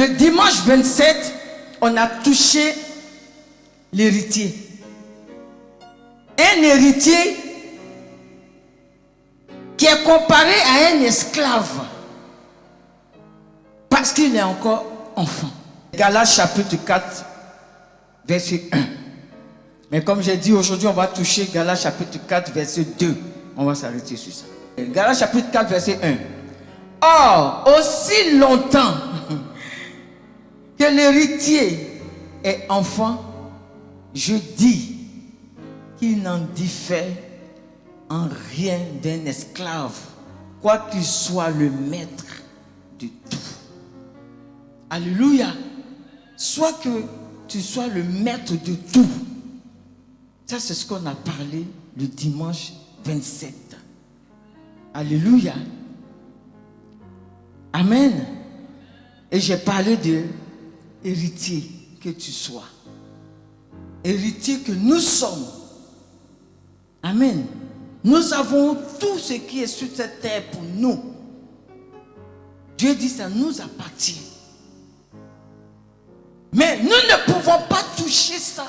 Le dimanche 27, on a touché l'héritier. Un héritier qui est comparé à un esclave parce qu'il est encore enfant. Galates chapitre 4, verset 1. Mais comme j'ai dit, aujourd'hui, on va toucher Galates chapitre 4, verset 2. On va s'arrêter sur ça. Galates chapitre 4, verset 1. Or, aussi longtemps que l'héritier est enfant, je dis qu'il n'en diffère en rien d'un esclave, quoiqu'il soit le maître de tout. Alléluia. Soit que tu sois le maître de tout. Ça, c'est ce qu'on a parlé le dimanche 27. Alléluia. Amen. Et j'ai parlé de héritier que tu sois. Héritier que nous sommes. Amen. Nous avons tout ce qui est sur cette terre pour nous. Dieu dit ça nous appartient. Mais nous ne pouvons pas toucher ça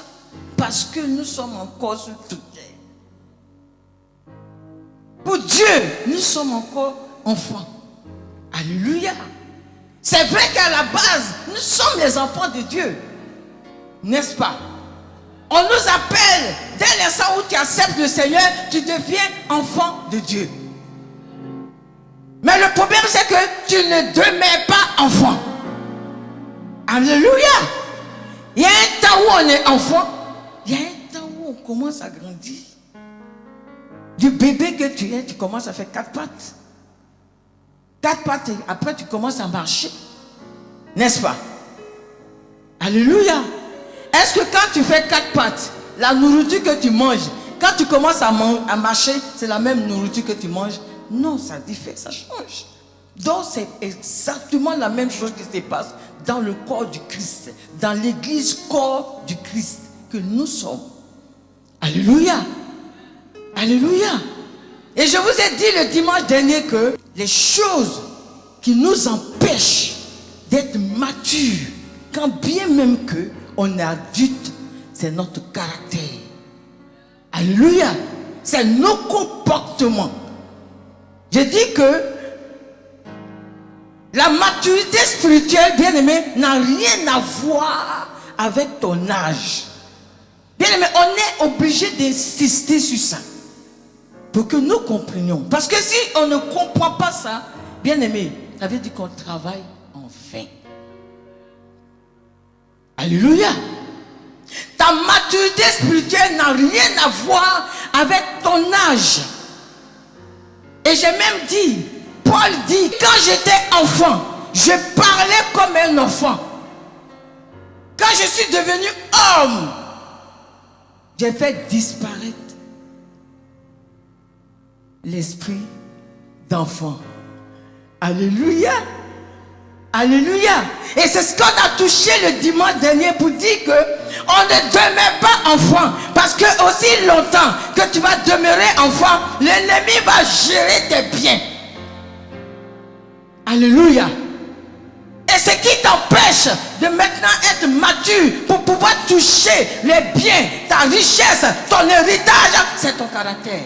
parce que nous sommes encore sur toute terre. Pour Dieu, nous sommes encore enfants. Alléluia. C'est vrai qu'à la base, nous sommes les enfants de Dieu. N'est-ce pas? On nous appelle, dès l'instant où tu acceptes le Seigneur, tu deviens enfant de Dieu. Mais le problème, c'est que tu ne demeures pas enfant. Alléluia. Il y a un temps où on est enfant, il y a un temps où on commence à grandir. Du bébé que tu es, tu commences à faire 4 pattes. 4 pattes, et après tu commences à marcher. N'est-ce pas? Alléluia. Est-ce que quand tu fais 4 pattes, la nourriture que tu manges, quand tu commences à marcher, c'est la même nourriture que tu manges? Non, ça diffère, ça change. Donc c'est exactement la même chose qui se passe dans le corps du Christ, dans l'église corps du Christ que nous sommes. Alléluia. Alléluia. Et je vous ai dit le dimanche dernier que les choses qui nous empêchent d'être matures, quand bien même que on est adulte, c'est notre caractère. Alléluia. C'est nos comportements. Je dis que la maturité spirituelle, bien aimé, n'a rien à voir avec ton âge. Bien aimé, on est obligé d'insister sur ça pour que nous comprenions. Parce que si on ne comprend pas ça, bien aimé, ça veut dire qu'on travaille en vain. Alléluia. Ta maturité spirituelle n'a rien à voir avec ton âge. Et j'ai même dit, Paul dit, quand j'étais enfant, je parlais comme un enfant. Quand je suis devenu homme, j'ai fait disparaître l'esprit d'enfant. Alléluia. Alléluia. Et c'est ce qu'on a touché le dimanche dernier pour dire que on ne demeure pas enfant. Parce que aussi longtemps que tu vas demeurer enfant, l'ennemi va gérer tes biens. Alléluia. Et ce qui t'empêche de maintenant être mature pour pouvoir toucher les biens, ta richesse, ton héritage, c'est ton caractère.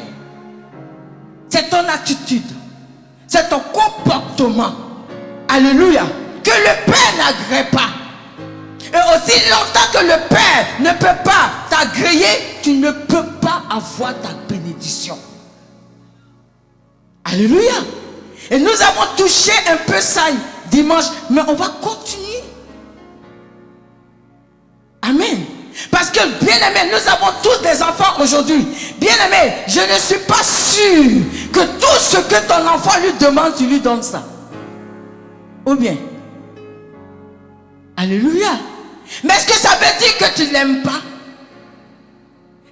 C'est ton attitude. C'est ton comportement. Alléluia. Que le Père n'agrée pas. Et aussi longtemps que le Père ne peut pas t'agréer, tu ne peux pas avoir ta bénédiction. Alléluia. Et nous avons touché un peu ça dimanche, mais on va continuer. Amen. Parce que, bien aimé, nous avons tous des enfants aujourd'hui. Bien aimé, je ne suis pas sûr que tout ce que ton enfant lui demande, tu lui donnes ça. Ou bien? Alléluia. Mais est-ce que ça veut dire que tu ne l'aimes pas?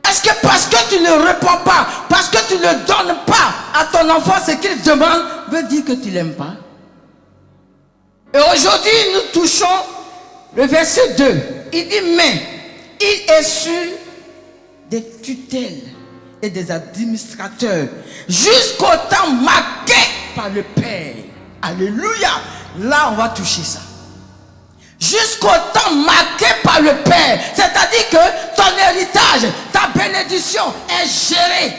Est-ce que parce que tu ne réponds pas, parce que tu ne donnes pas à ton enfant ce qu'il demande, veut dire que tu ne l'aimes pas? Et aujourd'hui, nous touchons le verset 2. Il dit, mais il est sur des tutelles et des administrateurs jusqu'au temps marqué par le Père. Alléluia. Là, on va toucher ça. jusqu'au temps marqué par le Père. C'est-à-dire que ton héritage, ta bénédiction est gérée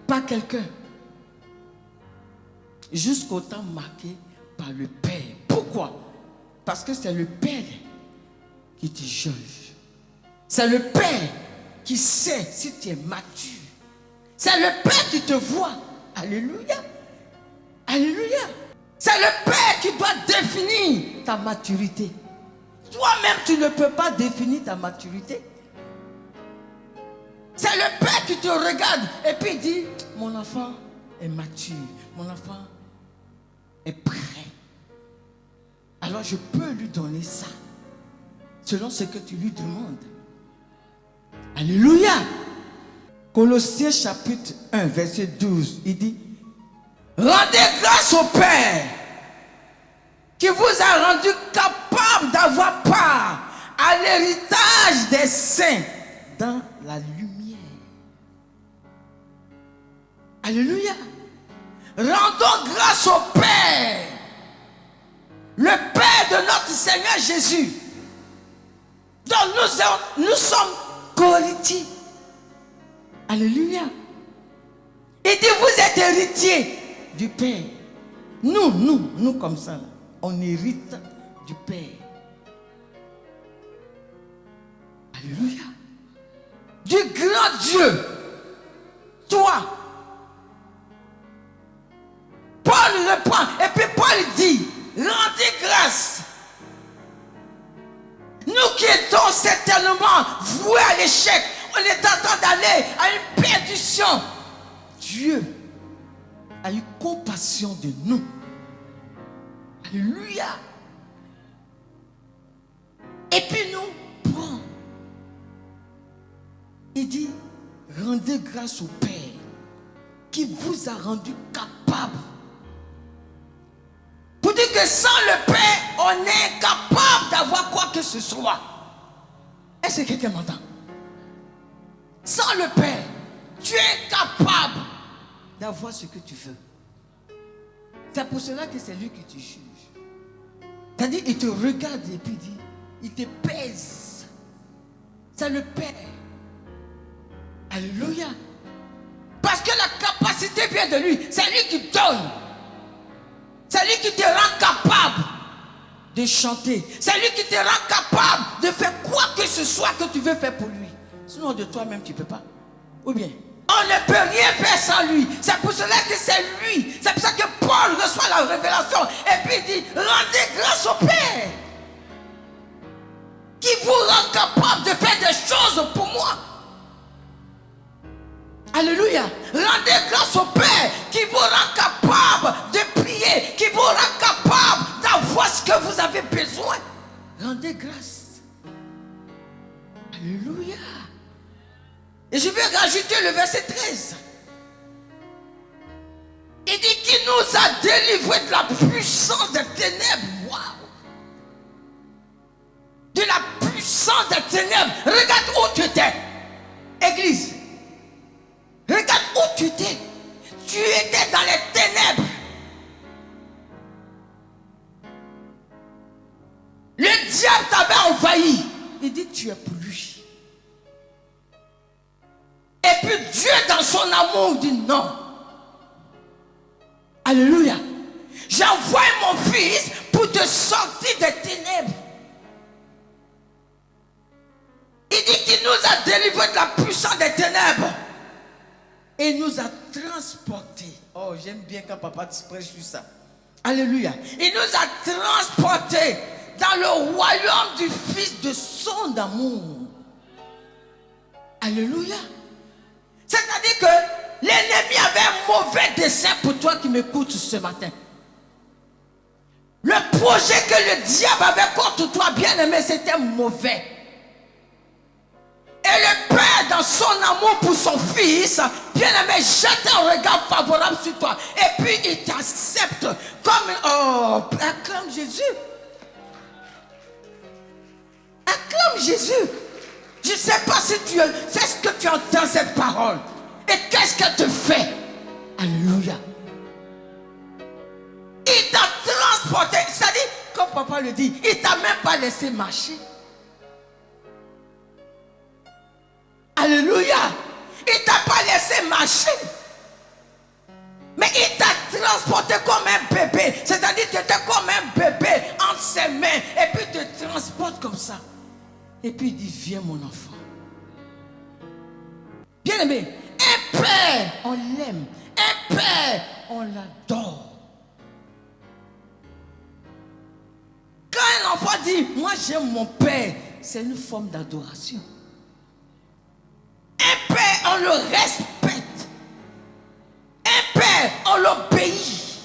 par quelqu'un. Jusqu'au temps marqué par le Père. Pourquoi? Parce que c'est le Père qui te juge. C'est le Père qui sait si tu es mature. C'est le Père qui te voit. Alléluia. Alléluia. C'est le Père qui doit définir ta maturité. Toi-même, tu ne peux pas définir ta maturité. C'est le Père qui te regarde et puis dit, mon enfant est mature, mon enfant est prêt. Alors je peux lui donner ça, selon ce que tu lui demandes. Alléluia. Colossiens chapitre 1, verset 12, il dit, rendez grâce au Père qui vous a rendu capable d'avoir part à l'héritage des saints dans la lumière. Alléluia. Rendons grâce au Père, le Père de notre Seigneur Jésus, dont nous sommes co-héritiers. Alléluia. Il dit, vous êtes héritiers du Père. Nous comme ça, là, on hérite du Père. Alléluia. Du grand Dieu. Toi. Paul reprend. Et puis Paul dit, rendez grâce. Nous qui étions certainement voués à l'échec, on est en train d'aller à une perdition. Dieu a eu compassion de nous. Alléluia. Et puis nous, prend. Il dit, rendez grâce au Père qui vous a rendu capable. Pour dire que sans le Père, on est incapable d'avoir quoi que ce soit. Est-ce que quelqu'un m'entend? Sans le Père, tu es incapable d'avoir ce que tu veux. C'est pour cela que c'est lui qui te juge. C'est-à-dire, il te regarde et puis dit, il te pèse. C'est le Père. Alléluia. Parce que la capacité vient de lui. C'est lui qui donne. C'est lui qui te rend capable de chanter. C'est lui qui te rend capable de faire quoi que ce soit que tu veux faire pour lui. Sinon de toi-même tu ne peux pas. Ou bien on ne peut rien faire sans lui. C'est pour cela que c'est lui. C'est pour ça que Paul reçoit la révélation. Et puis il dit, rendez grâce au Père qui vous rend capable de faire des choses pour moi. Alléluia. Rendez grâce au Père qui vous rend capable de prier, qui vous rend capable d'avoir ce que vous avez besoin. Rendez grâce. Alléluia. Et je vais rajouter le verset 13. Il dit qu'il nous a délivrés de la puissance des ténèbres. Waouh. De la puissance des ténèbres. Regarde où tu étais. Église. Regarde où tu étais. Tu étais dans les ténèbres. Le diable t'avait envahi. Il dit tu es pour lui. Et puis Dieu dans son amour dit non. Alléluia. J'ai envoyé mon fils pour te sortir des ténèbres. Il dit qu'il nous a délivrés de la puissance des ténèbres. Et il nous a transportés. Oh, j'aime bien quand papa te prêche sur ça. Alléluia. Il nous a transportés dans le royaume du Fils de son amour. Alléluia. C'est-à-dire que l'ennemi avait un mauvais dessein pour toi qui m'écoutes ce matin. Le projet que le diable avait contre toi, bien-aimé, c'était mauvais. Et le Père, dans son amour pour son fils, bien-aimé, jette un regard favorable sur toi. Et puis il t'accepte comme... Oh, acclame Jésus. Acclame Jésus. Je ne sais pas si tu sais ce que tu entends cette parole. Et qu'est-ce qu'elle te fait? Alléluia. Il t'a transporté. C'est-à-dire, comme papa papa le dit, il ne t'a même pas laissé marcher. Alléluia. Il ne t'a pas laissé marcher. Mais il t'a transporté comme un bébé. C'est-à-dire que tu étais comme un bébé entre ses mains. Et puis il te transporte comme ça. Et puis il dit, viens mon enfant. Bien aimé, un père, on l'aime. Un père, on l'adore. Quand un enfant dit, moi j'aime mon père, c'est une forme d'adoration. Un père, on le respecte. Un père, on l'obéit.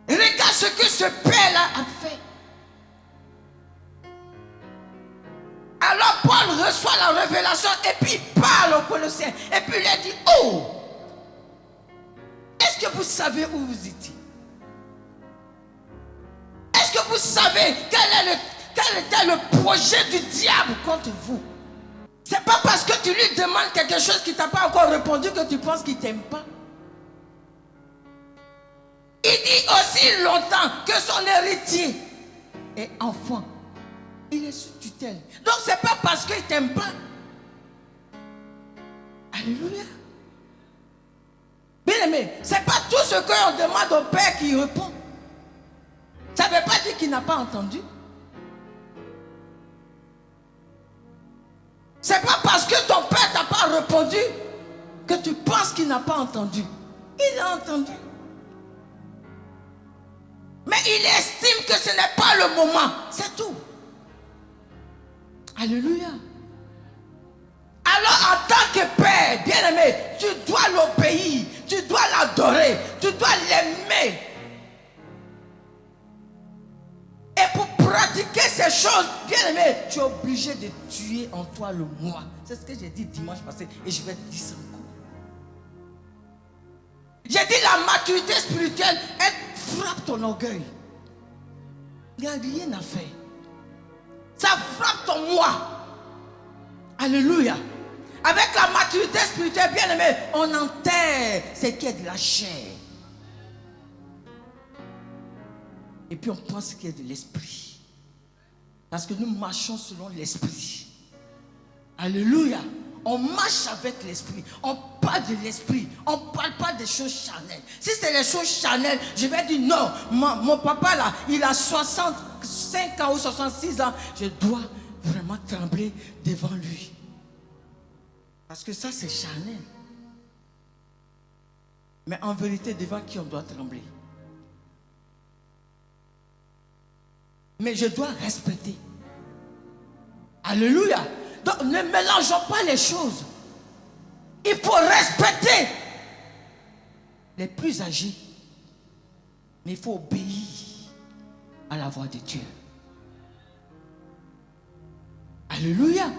Regarde ce que ce père-là a fait. Alors Paul reçoit la révélation et puis il parle aux Colossiens. Et puis il a dit, oh, est-ce que vous savez où vous étiez? Est-ce que vous savez quel était le projet du diable contre vous? C'est pas parce que tu lui demandes quelque chose qu'il t'a pas encore répondu que tu penses qu'il t'aime pas. Il dit aussi longtemps que son héritier est enfant. Il est sous tutelle. Donc c'est pas parce qu'il t'aime pas. Alléluia. Bien aimé, c'est pas tout ce qu'on demande au Père qui répond. Ça ne veut pas dire qu'il n'a pas entendu. C'est pas parce que ton père t'a pas répondu que tu penses qu'il n'a pas entendu. Il a entendu. Mais il estime que ce n'est pas le moment. C'est tout. Alléluia. Alors en tant que père, bien aimé, tu dois l'obéir, tu dois l'adorer, tu dois l'aimer. Et pour pratiquer ces choses, bien aimé, tu es obligé de tuer en toi le moi. C'est ce que j'ai dit dimanche passé et je vais te dire ça encore. J'ai dit la maturité spirituelle, elle frappe ton orgueil. Il n'y a rien à faire. Ça frappe ton moi. Alléluia. Avec la maturité spirituelle, bien aimé, on enterre ce qui est de la chair. Et puis on pense qu'il y a de l'esprit. Parce que nous marchons selon l'esprit. Alléluia. On marche avec l'esprit. On parle de l'esprit. On ne parle pas des choses charnelles. Si c'est les choses charnelles, je vais dire non. Mon papa là, il a 65 ans ou 66 ans. Je dois vraiment trembler devant lui. Parce que ça c'est charnel. Mais en vérité, devant qui on doit trembler? Mais je dois respecter. Alléluia. Donc ne mélangeons pas les choses. Il faut respecter les plus âgés. Mais il faut obéir à la voix de Dieu. Alléluia.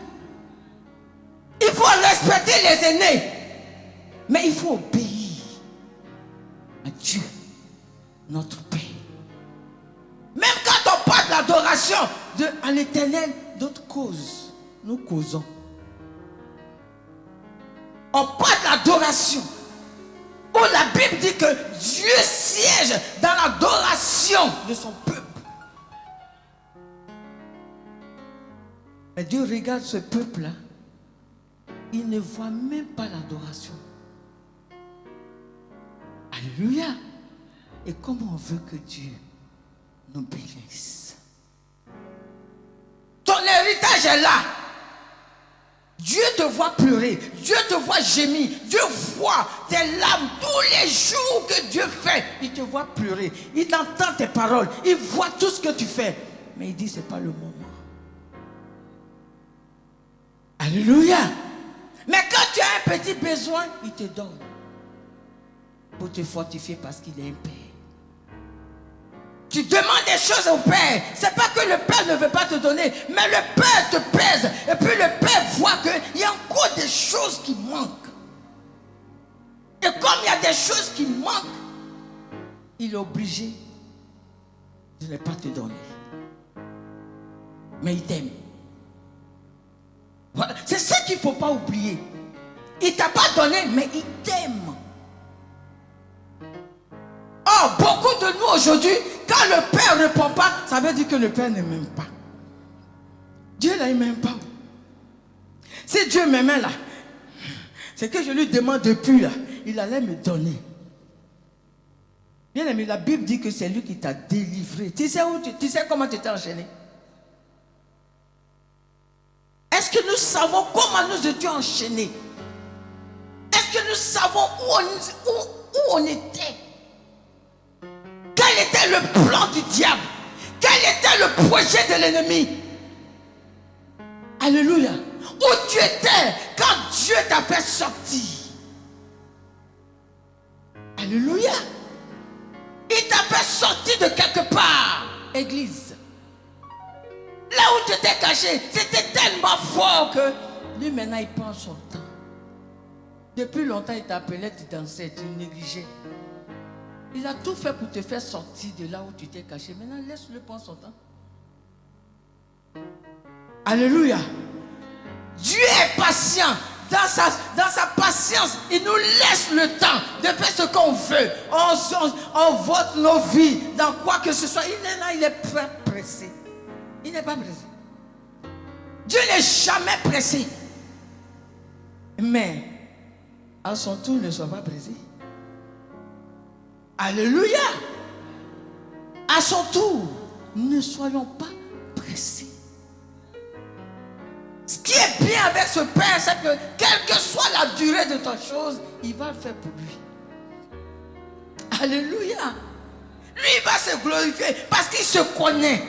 Il faut respecter les aînés. Mais il faut obéir à Dieu, notre Père. Même quand on parle d'adoration à l'Éternel, d'autres causes, nous causons. On parle d'adoration, où la Bible dit que Dieu siège dans l'adoration de son peuple. Mais Dieu regarde ce peuple-là, il ne voit même pas l'adoration. Alléluia. Et comment on veut que Dieu nous bénisse? Ton héritage est là. Dieu te voit pleurer, Dieu te voit gémir, Dieu voit tes larmes tous les jours que Dieu fait. Il te voit pleurer, il entend tes paroles, il voit tout ce que tu fais. Mais il dit c'est pas le moment. Alléluia. Mais quand tu as un petit besoin, il te donne pour te fortifier parce qu'il est un Père. Tu demandes des choses au Père. C'est pas que le Père ne veut pas te donner, mais le Père te pèse. Et puis le Père voit qu'il y a encore des choses qui manquent. Et comme il y a des choses qui manquent, il est obligé de ne pas te donner. Mais il t'aime. Voilà. C'est ça qu'il ne faut pas oublier. Il ne t'a pas donné, mais il t'aime. Oh, beaucoup de nous aujourd'hui, quand le Père ne répond pas, ça veut dire que le Père ne m'aime pas. Dieu là, il ne m'aime pas. Si Dieu m'aimait là, c'est que je lui demande depuis là, il allait me donner. Bien aimé, la Bible dit que c'est lui qui t'a délivré. Tu sais comment tu t'es enchaîné? Est-ce que nous savons comment nous étions enchaînés? Est-ce que nous savons où on était? Quel était le plan du diable? Quel était le projet de l'ennemi? Alléluia. Où tu étais quand Dieu t'a fait sortir? Alléluia. Il t'a fait sortir de quelque part, église. Là où tu étais caché, c'était tellement fort que lui maintenant il prend son temps. Depuis longtemps il t'appelait, tu dansais, tu négligeais. Il a tout fait pour te faire sortir de là où tu t'es caché. Maintenant laisse-le prendre son temps. Alléluia. Dieu est patient. Dans sa patience, il nous laisse le temps de faire ce qu'on veut. On vote nos vies dans quoi que ce soit. Il est là, il est pressé. Il n'est pas pressé. Dieu n'est jamais pressé. Mais à son tour, ne sois pas pressé. Alléluia. À son tour, ne soyons pas pressés. Ce qui est bien avec ce Père, c'est que quelle que soit la durée de ta chose, il va le faire pour lui. Alléluia. Lui, il va se glorifier parce qu'il se connaît.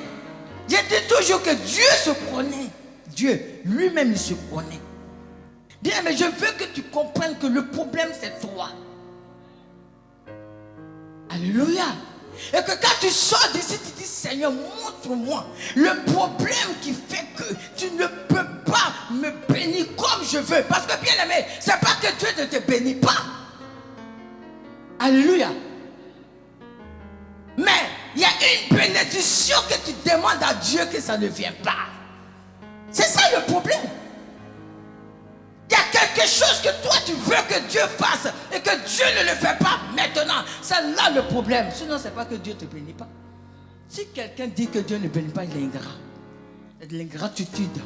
Je dis toujours que Dieu se connaît. Dieu, lui-même, il se connaît. Bien, mais je veux que tu comprennes que le problème, c'est toi. Alléluia. Et que quand tu sors d'ici, tu dis, Seigneur, montre-moi le problème qui fait que tu ne peux pas me bénir comme je veux. Parce que bien aimé, c'est pas que Dieu ne te bénit pas. Alléluia. Mais il y a une bénédiction que tu demandes à Dieu que ça ne vient pas. C'est ça le problème. Il y a quelque chose que toi tu veux que Dieu fasse et que Dieu ne le fait pas maintenant. C'est là le problème. Sinon, c'est pas que Dieu ne te bénit pas. Si quelqu'un dit que Dieu ne bénit pas, il est ingrat. C'est de l'ingratitude.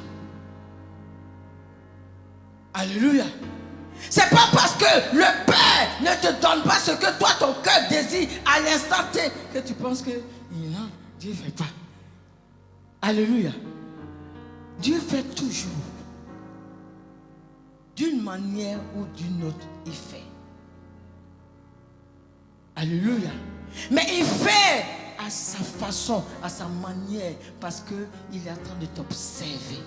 Alléluia. C'est pas parce que le Père ne te donne pas ce que toi ton cœur désire à l'instant T que tu penses que non, Dieu ne fait pas. Alléluia. Dieu fait toujours. D'une manière ou d'une autre, il fait. Alléluia. Mais il fait à sa façon, à sa manière, parce qu'il est en train de t'observer.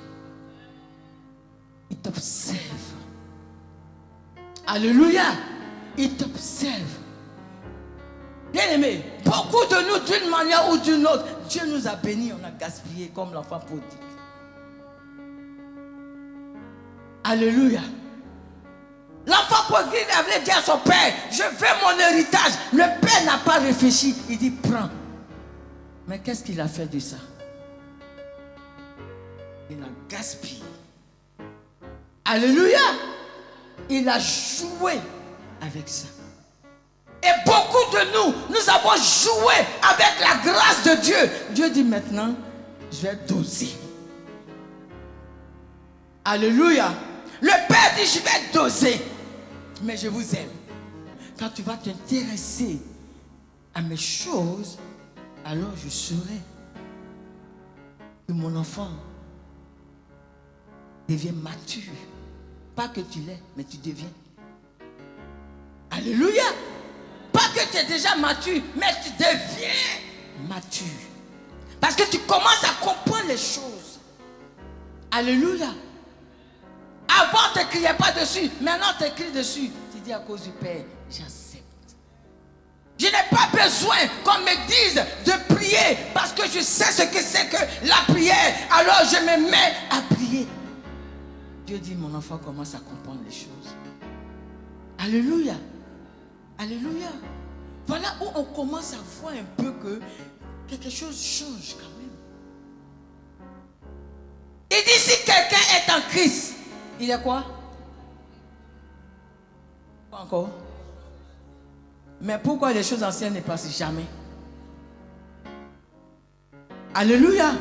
Il t'observe. Alléluia. Il t'observe. Bien aimé, beaucoup de nous, d'une manière ou d'une autre, Dieu nous a bénis, on a gaspillé comme l'enfant prodigue. Alléluia. L'enfant prodigue avait dit à son père, je veux mon héritage. Le père n'a pas réfléchi. Il dit, prends. Mais qu'est-ce qu'il a fait de ça? Il a gaspillé. Alléluia. Il a joué avec ça. Et beaucoup de nous avons joué avec la grâce de Dieu. Dieu dit maintenant, je vais doser. Alléluia. Le Père dit, je vais doser. Mais je vous aime. Quand tu vas t'intéresser à mes choses, alors je saurai que mon enfant devient mature. Pas que tu l'es, mais tu deviens. Alléluia. Pas que tu es déjà mature, mais tu deviens mature. Parce que tu commences à comprendre les choses. Alléluia. Avant, tu ne criais pas dessus. Maintenant, tu écris dessus. Tu dis à cause du Père, j'accepte. Je n'ai pas besoin qu'on me dise de prier parce que je sais ce que c'est que la prière. Alors, je me mets à prier. Dieu dit, mon enfant commence à comprendre les choses. Alléluia. Alléluia. Voilà où on commence à voir un peu que quelque chose change quand même. Il dit, si quelqu'un est en Christ, il est quoi? Pas encore. Mais pourquoi les choses anciennes ne passent jamais? Alléluia.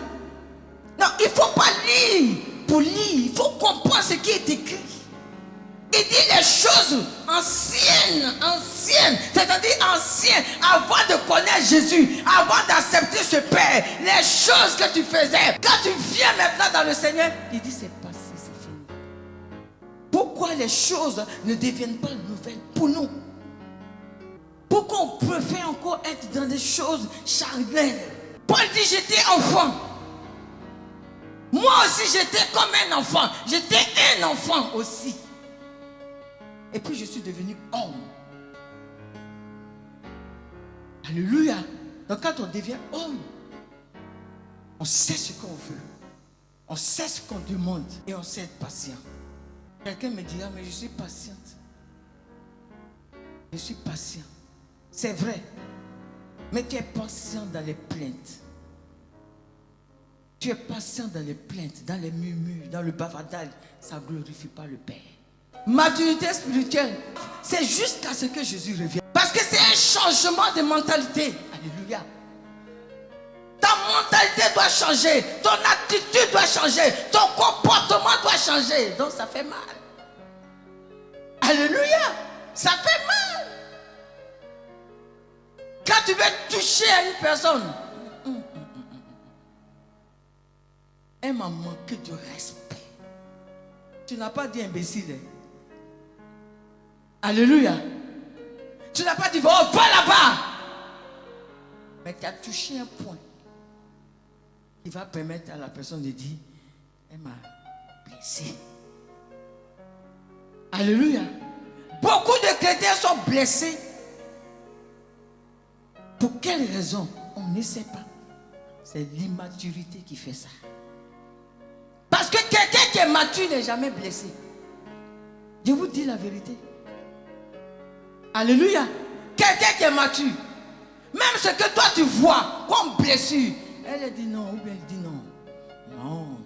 Non, il ne faut pas lire pour lire. Il faut comprendre ce qui est écrit. Il dit les choses anciennes, c'est-à-dire anciennes, avant de connaître Jésus, avant d'accepter ce Père, les choses que tu faisais, quand tu viens maintenant dans le Seigneur, il dit c'est passé, c'est fini. Pourquoi les choses ne deviennent pas nouvelles pour nous? Pourquoi on préfère encore être dans des choses charnelles? Paul dit j'étais enfant. Moi aussi j'étais comme un enfant. J'étais un enfant aussi. Et puis je suis devenu homme. Alléluia. Donc quand on devient homme, on sait ce qu'on veut. On sait ce qu'on demande. Et on sait être patient. Quelqu'un me dira, mais je suis patiente. Je suis patient. C'est vrai. Mais tu es patient dans les plaintes. Tu es patient dans les plaintes, dans les murmures, dans le bavardage. Ça ne glorifie pas le Père. Maturité spirituelle, c'est jusqu'à ce que Jésus revienne. Parce que c'est un changement de mentalité. Alléluia. Ta mentalité doit changer. Ton attitude doit changer. Ton comportement doit changer. Donc ça fait mal. Alléluia. Ça fait mal. Quand tu veux toucher à une personne, elle m'a manqué de respect. Tu n'as pas dit imbécile. Hein? Alléluia. Tu n'as pas dit, oh, va là-bas. Mais tu as touché un point qui va permettre à la personne de dire, elle m'a blessé. Alléluia. Beaucoup de chrétiens sont blessés. Pour quelle raison? On ne sait pas. C'est l'immaturité qui fait ça. Parce que quelqu'un qui est mature n'est jamais blessé. Je vous dis la vérité. Alléluia. Quelqu'un qui est mature, même ce que toi tu vois comme blessure, elle dit non, ou bien elle dit non. Non.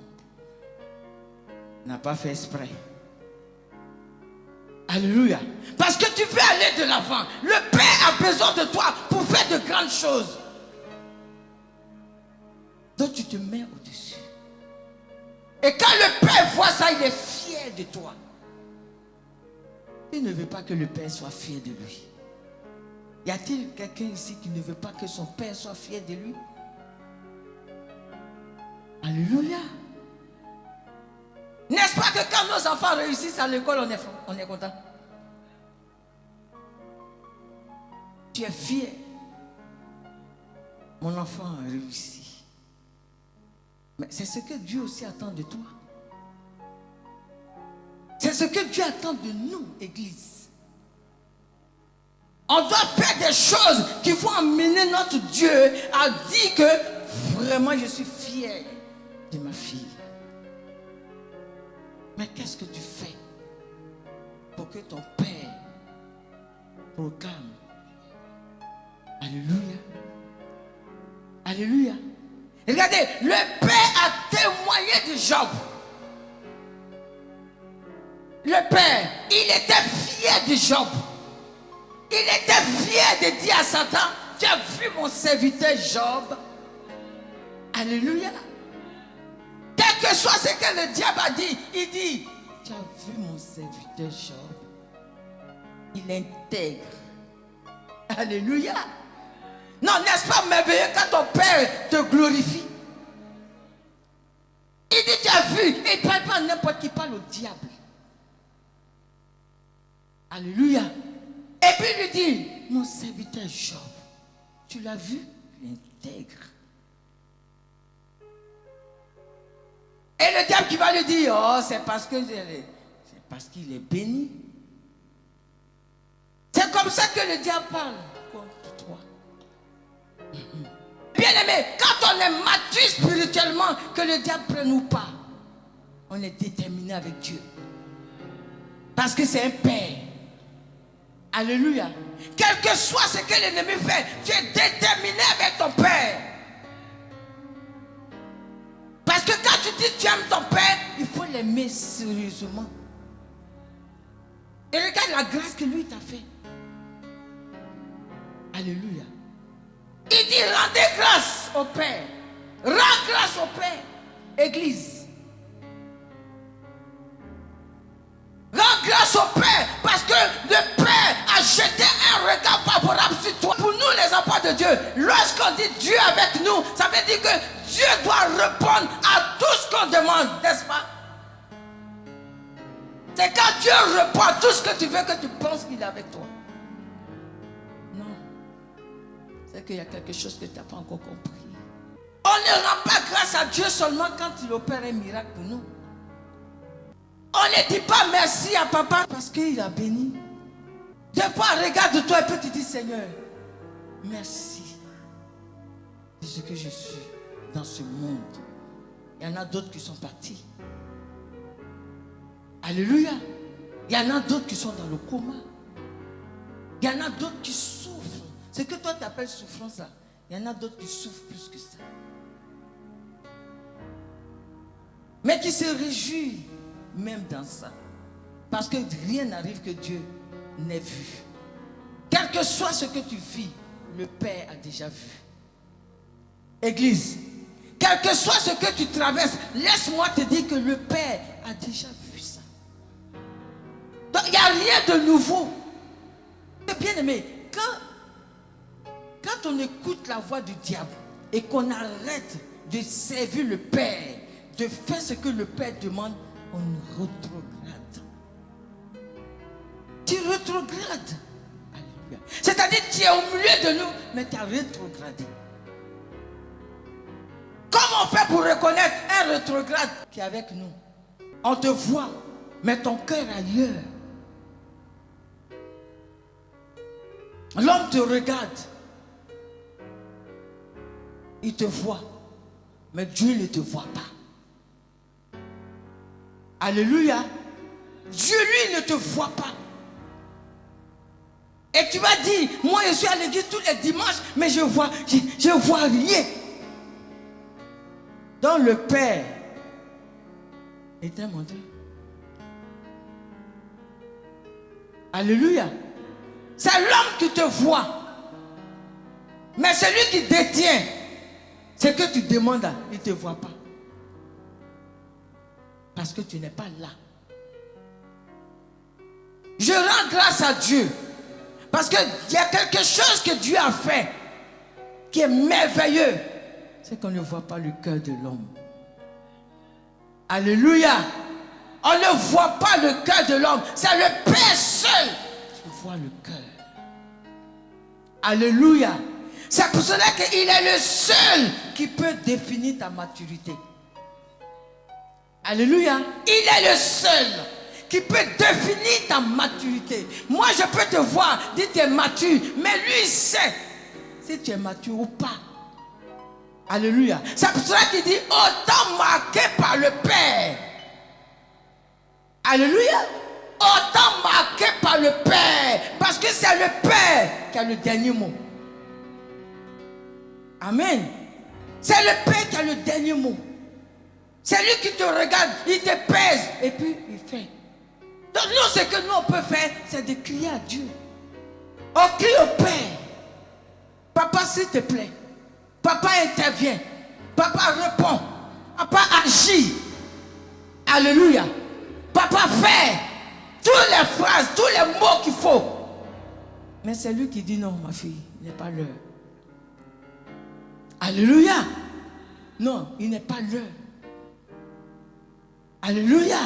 N'a pas fait exprès. Alléluia. Parce que tu veux aller de l'avant. Le Père a besoin de toi pour faire de grandes choses. Donc tu te mets au-dessus. Et quand le Père voit ça, il est fier de toi. Il ne veut pas que le Père soit fier de lui. Y a-t-il quelqu'un ici qui ne veut pas que son Père soit fier de lui? Alléluia. N'est-ce pas que quand nos enfants réussissent à l'école, on est content? Tu es fier. Mon enfant a réussi. Mais c'est ce que Dieu aussi attend de toi. C'est ce que Dieu attend de nous, Église. On doit faire des choses qui vont amener notre Dieu à dire que vraiment je suis fier de ma fille. Mais qu'est-ce que tu fais pour que ton Père proclame? Alléluia. Alléluia. Regardez, le Père a témoigné de Job. Le Père, il était fier de Job. Il était fier de dire à Satan, tu as vu mon serviteur Job? Alléluia. Quel que soit ce que le diable a dit, il dit, tu as vu mon serviteur Job? Il intègre. Alléluia. Non, n'est-ce pas merveilleux quand ton Père te glorifie? Il dit, tu as vu? Il ne parle pas à n'importe qui, il parle au diable. Alléluia. Et puis il lui dit, mon serviteur Job, tu l'as vu? Il intègre. Et le diable qui va lui dire, oh, c'est parce qu'il est béni. C'est comme ça que le diable parle contre toi. Bien aimé, quand on est mature spirituellement, que le diable prenne ou pas, on est déterminé avec Dieu. Parce que c'est un Père. Alléluia. Quel que soit ce que l'ennemi fait, tu es déterminé avec ton Père. Parce que quand tu dis que tu aimes ton Père, il faut l'aimer sérieusement. Et regarde la grâce que lui t'a fait. Alléluia. Il dit rendez grâce au Père. Rends grâce au Père. Église. Rends grâce au Père parce que le Père a jeté un regard favorable sur toi. Pour nous les enfants de Dieu, lorsqu'on dit Dieu avec nous, ça veut dire que Dieu doit répondre à tout ce qu'on demande, n'est-ce pas? C'est quand Dieu répond à tout ce que tu veux que tu penses qu'il est avec toi. Non. C'est qu'il y a quelque chose que tu n'as pas encore compris. On ne rend pas grâce à Dieu seulement quand il opère un miracle pour nous. On ne dit pas merci à papa parce qu'il a béni. Des fois, regarde-toi et puis tu dis Seigneur, merci de ce que je suis dans ce monde. Il y en a d'autres qui sont partis. Alléluia. Il y en a d'autres qui sont dans le coma. Il y en a d'autres qui souffrent. Ce que toi tu appelles souffrance là, il y en a d'autres qui souffrent plus que ça. Mais qui se réjouissent même dans ça. Parce que rien n'arrive que Dieu n'ait vu. Quel que soit ce que tu vis, le Père a déjà vu. Église, quel que soit ce que tu traverses, laisse-moi te dire que le Père a déjà vu ça. Donc il n'y a rien de nouveau. Bien aimé, quand on écoute la voix du diable et qu'on arrête de servir le Père, de faire ce que le Père demande, on rétrograde. Tu rétrogrades. Alléluia. C'est-à-dire que tu es au milieu de nous, mais tu as rétrogradé. Comment on fait pour reconnaître un rétrograde qui est avec nous? On te voit, mais ton cœur ailleurs. L'homme te regarde. Il te voit, mais Dieu ne te voit pas. Alléluia. Dieu, lui, ne te voit pas. Et tu vas dire, moi je suis à l'église tous les dimanches, mais je vois rien. Donc le Père est un menteur. Alléluia. C'est l'homme qui te voit. Mais celui qui détient ce que tu demandes, il ne te voit pas. Parce que tu n'es pas là. Je rends grâce à Dieu. Parce qu'il y a quelque chose que Dieu a fait qui est merveilleux. C'est qu'on ne voit pas le cœur de l'homme. Alléluia. On ne voit pas le cœur de l'homme. C'est le Père seul qui voit le cœur. Alléluia. C'est pour cela qu'il est le seul qui peut définir ta maturité. Alléluia. Il est le seul qui peut définir ta maturité. Moi, je peux te voir, dire tu es mature, mais lui, il sait si tu es mature ou pas. Alléluia. C'est pour cela qu'il dit autant marqué par le Père. Alléluia. Autant marqué par le Père. Parce que c'est le Père qui a le dernier mot. Amen. C'est le Père qui a le dernier mot. C'est lui qui te regarde, il te pèse et puis il fait. Donc nous, ce que nous on peut faire, c'est de crier à Dieu. On crie au Père. Papa, s'il te plaît. Papa intervient. Papa répond. Papa agit. Alléluia. Papa fait toutes les phrases, tous les mots qu'il faut. Mais c'est lui qui dit non, ma fille, il n'est pas l'heure. Alléluia. Non, il n'est pas l'heure. Alléluia.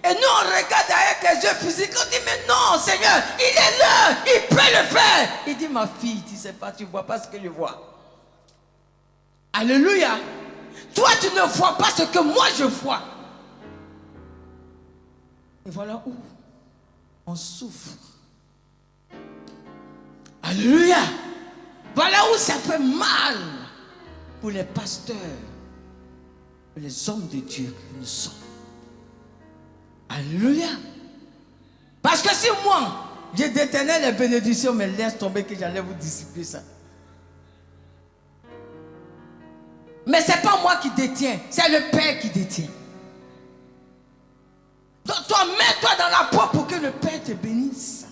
Et nous on regarde avec les yeux physiques, on dit mais non Seigneur, il est là, il peut le faire. Il dit ma fille, tu ne sais pas, tu ne vois pas ce que je vois. Alléluia. Toi tu ne vois pas ce que moi je vois. Et voilà où on souffre. Alléluia. Voilà où ça fait mal pour les pasteurs, pour les hommes de Dieu que nous sommes. Alléluia. Parce que si moi, je détenais les bénédictions, mais laisse tomber que j'allais vous dissiper ça. Mais ce n'est pas moi qui détiens, c'est le Père qui détient. Donc toi, mets-toi dans la peau pour que le Père te bénisse.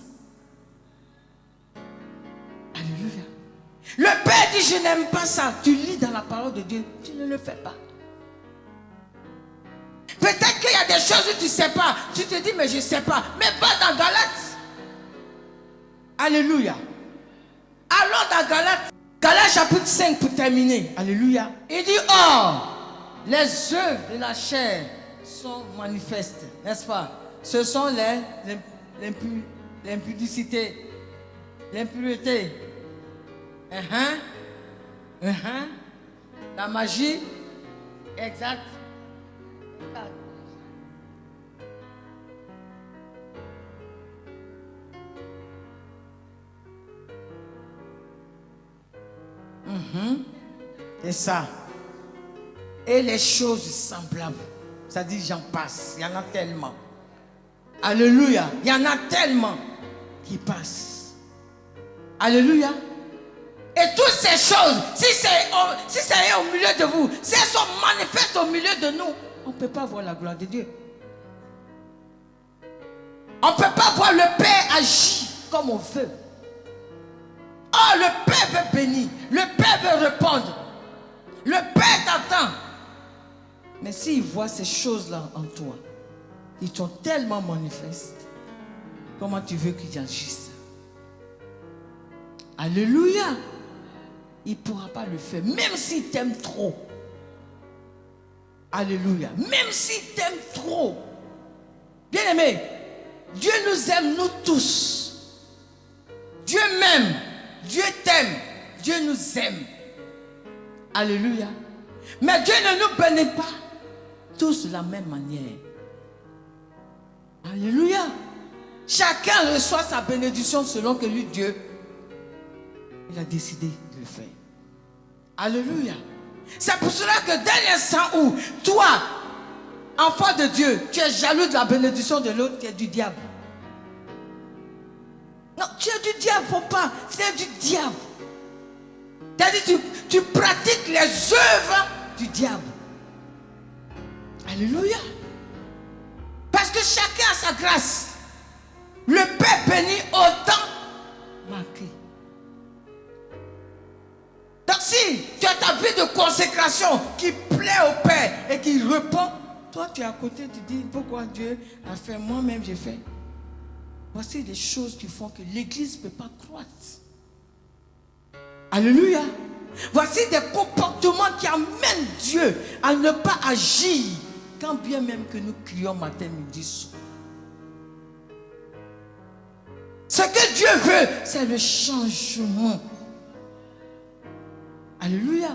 Alléluia. Le Père dit, je n'aime pas ça. Tu lis dans la parole de Dieu, tu ne le fais pas. Peut-être qu'il y a des choses que tu ne sais pas. Tu te dis, mais je ne sais pas. Mais va dans Galates. Alléluia. Allons dans Galates. Galates chapitre 5 pour terminer. Alléluia. Il dit, or, les œuvres de la chair sont manifestes. N'est-ce pas? Ce sont l'impudicité, l'impureté, la magie, exact. C'est ça. Et les choses semblables. Ça dit, j'en passe. Il y en a tellement. Alléluia. Il y en a tellement qui passent. Alléluia. Et toutes ces choses, si c'est au milieu de vous, si elles sont manifestes au milieu de nous, on ne peut pas voir la gloire de Dieu. On ne peut pas voir le Père agir comme on veut. Oh, le Père veut bénir. Le Père veut répondre. Le Père t'attend. Mais s'il voit ces choses-là en toi, qui sont tellement manifestes, comment tu veux qu'il agisse? Alléluia. Il ne pourra pas le faire, même s'il t'aime trop. Alléluia. Même s'il t'aime trop. Bien aimé, Dieu nous aime, nous tous. Dieu m'aime. Dieu t'aime. Dieu nous aime. Alléluia. Mais Dieu ne nous bénit pas tous de la même manière. Alléluia. Chacun reçoit sa bénédiction selon que lui, Dieu, il a décidé de le faire. Alléluia. C'est pour cela que dès l'instant où toi, enfant de Dieu, tu es jaloux de la bénédiction de l'autre, tu es du diable. Non, tu es du diable, faut pas. C'est du diable. C'est-à-dire tu pratiques les œuvres du diable. Alléluia. Parce que chacun a sa grâce. Le Père bénit autant manqué. Donc si tu as ta vie de consécration qui plaît au Père et qui répond, toi tu es à côté, tu dis pourquoi Dieu a fait, moi-même j'ai fait. Voici des choses qui font que l'Église ne peut pas croître. Alléluia. Voici des comportements qui amènent Dieu à ne pas agir, quand bien même que nous crions matin, midi, soir. Ce que Dieu veut, c'est le changement. Alléluia.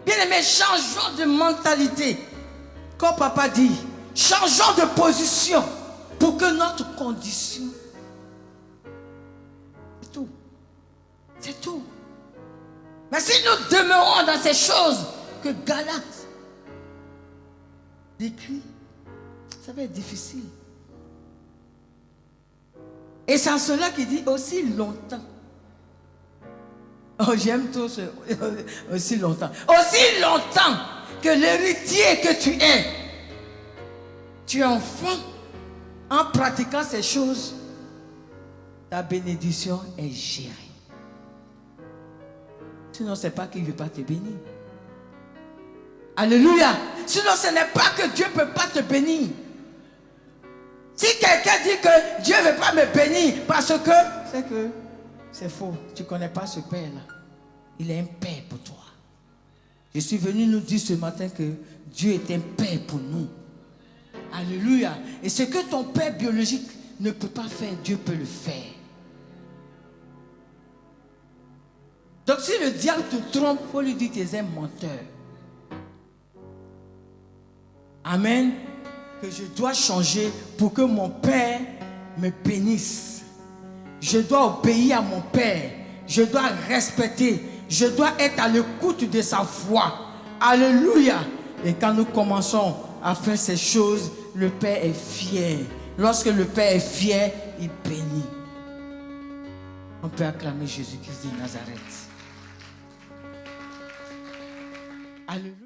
Bien aimé, changeons de mentalité. Comme papa dit, changeons de position pour que notre condition. C'est tout. C'est tout. Mais si nous demeurons dans ces choses que Galates décrit, ça va être difficile. Et c'est en cela qu'il dit aussi longtemps. Oh, j'aime tout ce aussi longtemps. Aussi longtemps que l'héritier que tu es enfant, en pratiquant ces choses, ta bénédiction est gérée. Sinon, ce n'est pas qu'il ne veut pas te bénir. Alléluia. Sinon, ce n'est pas que Dieu ne peut pas te bénir. Si quelqu'un dit que Dieu ne veut pas me bénir parce que, c'est que c'est faux. Tu ne connais pas ce Père-là. Il est un Père pour toi. Je suis venu nous dire ce matin que Dieu est un Père pour nous. Alléluia. Et ce que ton Père biologique ne peut pas faire, Dieu peut le faire. Donc si le diable te trompe, il faut lui dire que tu es un menteur. Amen. Que je dois changer pour que mon Père me bénisse. Je dois obéir à mon Père. Je dois respecter. Je dois être à l'écoute de sa voix. Alléluia. Et quand nous commençons à faire ces choses, le Père est fier. Lorsque le Père est fier, il bénit. On peut acclamer Jésus-Christ de Nazareth. Alléluia.